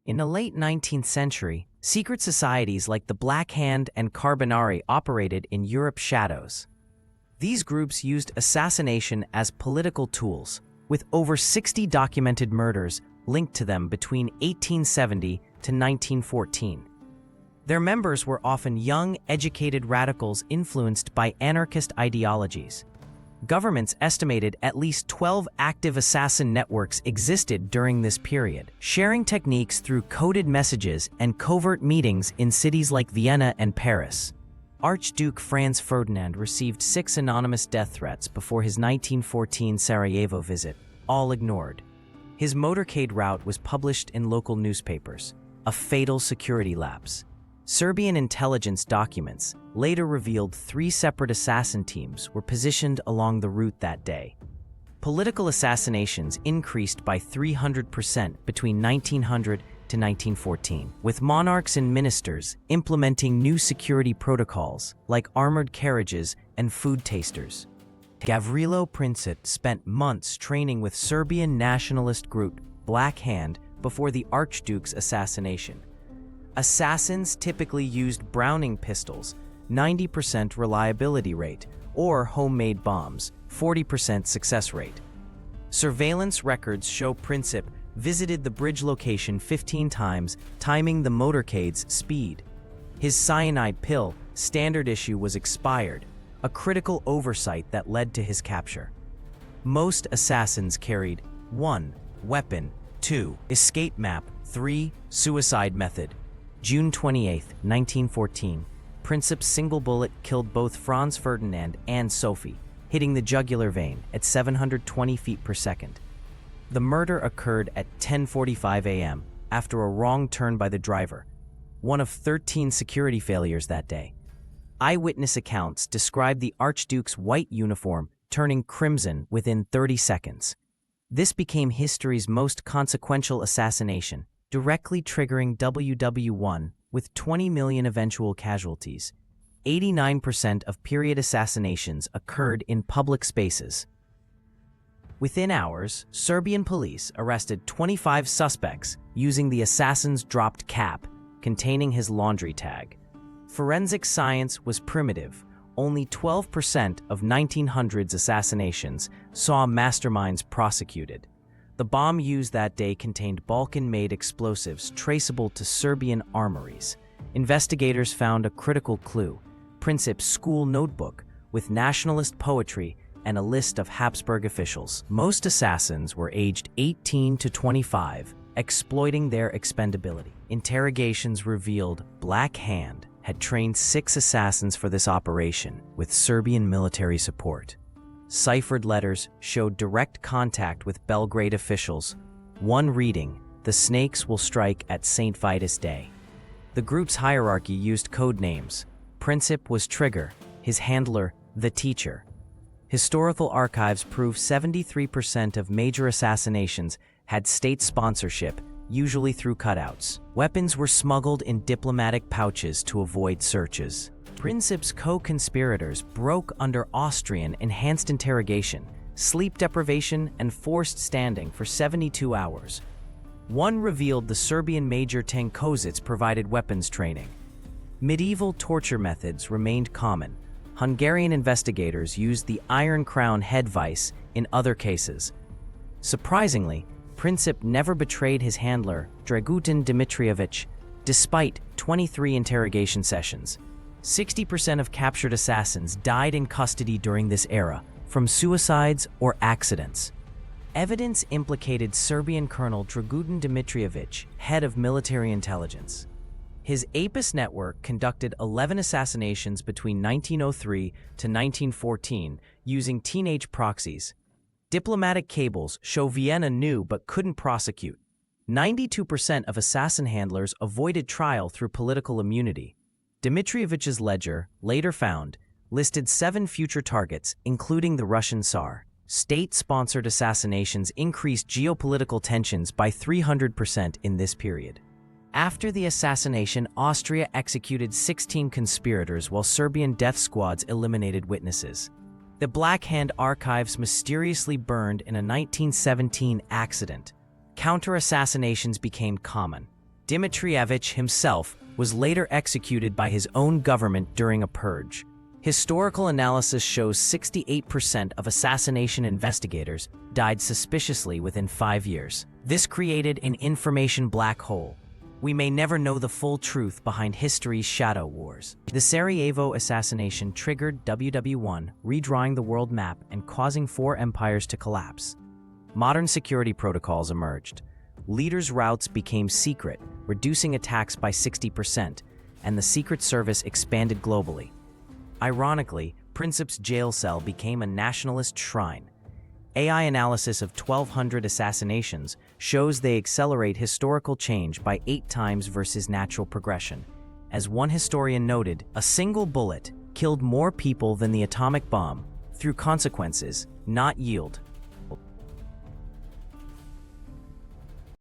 In the late 19th century, secret societies like the Black Hand and Carbonari operated in Europe's shadows. These groups used assassination as political tools, with over 60 documented murders linked to them between 1870 to 1914. Their members were often young, educated radicals influenced by anarchist ideologies. Governments estimated at least 12 active assassin networks existed during this period, sharing techniques through coded messages and covert meetings in cities like Vienna and Paris. Archduke Franz Ferdinand received 6 anonymous death threats before his 1914 Sarajevo visit, all ignored. His motorcade route was published in local newspapers, a fatal security lapse. Serbian intelligence documents later revealed 3 separate assassin teams were positioned along the route that day. Political assassinations increased by 300% between 1900 to 1914, with monarchs and ministers implementing new security protocols like armored carriages and food tasters. Gavrilo Princip spent months training with Serbian nationalist group Black Hand before the Archduke's assassination. Assassins typically used Browning pistols, 90% reliability rate, or homemade bombs, 40% success rate. Surveillance records show Princip visited the bridge location 15 times, timing the motorcade's speed. His cyanide pill, standard issue, was expired, a critical oversight that led to his capture. Most assassins carried 1. Weapon, 2. Escape map, 3. Suicide method. June 28, 1914, Princip's single bullet killed both Franz Ferdinand and Sophie, hitting the jugular vein at 720 feet per second. The murder occurred at 10:45 a.m. after a wrong turn by the driver, one of 13 security failures that day. Eyewitness accounts describe the Archduke's white uniform turning crimson within 30 seconds. This became history's most consequential assassination, directly triggering WW1 with 20 million eventual casualties. 89% of period assassinations occurred in public spaces. Within hours, Serbian police arrested 25 suspects using the assassin's dropped cap containing his laundry tag. Forensic science was primitive. Only 12% of 1900's assassinations saw masterminds prosecuted. The bomb used that day contained Balkan-made explosives traceable to Serbian armories. Investigators found a critical clue: Princip's school notebook with nationalist poetry and a list of Habsburg officials. Most assassins were aged 18 to 25, exploiting their expendability. Interrogations revealed Black Hand had trained 6 assassins for this operation with Serbian military support. Ciphered letters showed direct contact with Belgrade officials. One reading, "The snakes will strike at St. Vitus Day." The group's hierarchy used code names. Princip was Trigger, his handler, the Teacher. Historical archives prove 73% of major assassinations had state sponsorship, usually through cutouts. Weapons were smuggled in diplomatic pouches to avoid searches. Princip's co-conspirators broke under Austrian enhanced interrogation, sleep deprivation, and forced standing for 72 hours. One revealed the Serbian Major Tankozic provided weapons training. Medieval torture methods remained common. Hungarian investigators used the Iron Crown head vice in other cases. Surprisingly, Princip never betrayed his handler, Dragutin Dmitrievich, despite 23 interrogation sessions. 60% of captured assassins died in custody during this era, from suicides or accidents. Evidence implicated Serbian Colonel Dragutin Dmitrievich, head of military intelligence. His APIS network conducted 11 assassinations between 1903 to 1914 using teenage proxies. Diplomatic cables show Vienna knew but couldn't prosecute. 92% of assassin handlers avoided trial through political immunity. Dmitrievich's ledger, later found, listed 7 future targets, including the Russian Tsar. State-sponsored assassinations increased geopolitical tensions by 300% in this period. After the assassination, Austria executed 16 conspirators while Serbian death squads eliminated witnesses. The Black Hand archives mysteriously burned in a 1917 accident. Counter-assassinations became common. Dmitrievich himself was later executed by his own government during a purge. Historical analysis shows 68% of assassination investigators died suspiciously within 5 years. This created an information black hole. We may never know the full truth behind history's shadow wars. The Sarajevo assassination triggered WW1, redrawing the world map and causing 4 empires to collapse. Modern security protocols emerged. Leaders' routes became secret, reducing attacks by 60%, and the Secret Service expanded globally. Ironically, Princip's jail cell became a nationalist shrine. AI analysis of 1,200 assassinations shows they accelerate historical change by 8 times versus natural progression. As one historian noted, a single bullet killed more people than the atomic bomb through consequences, not yield.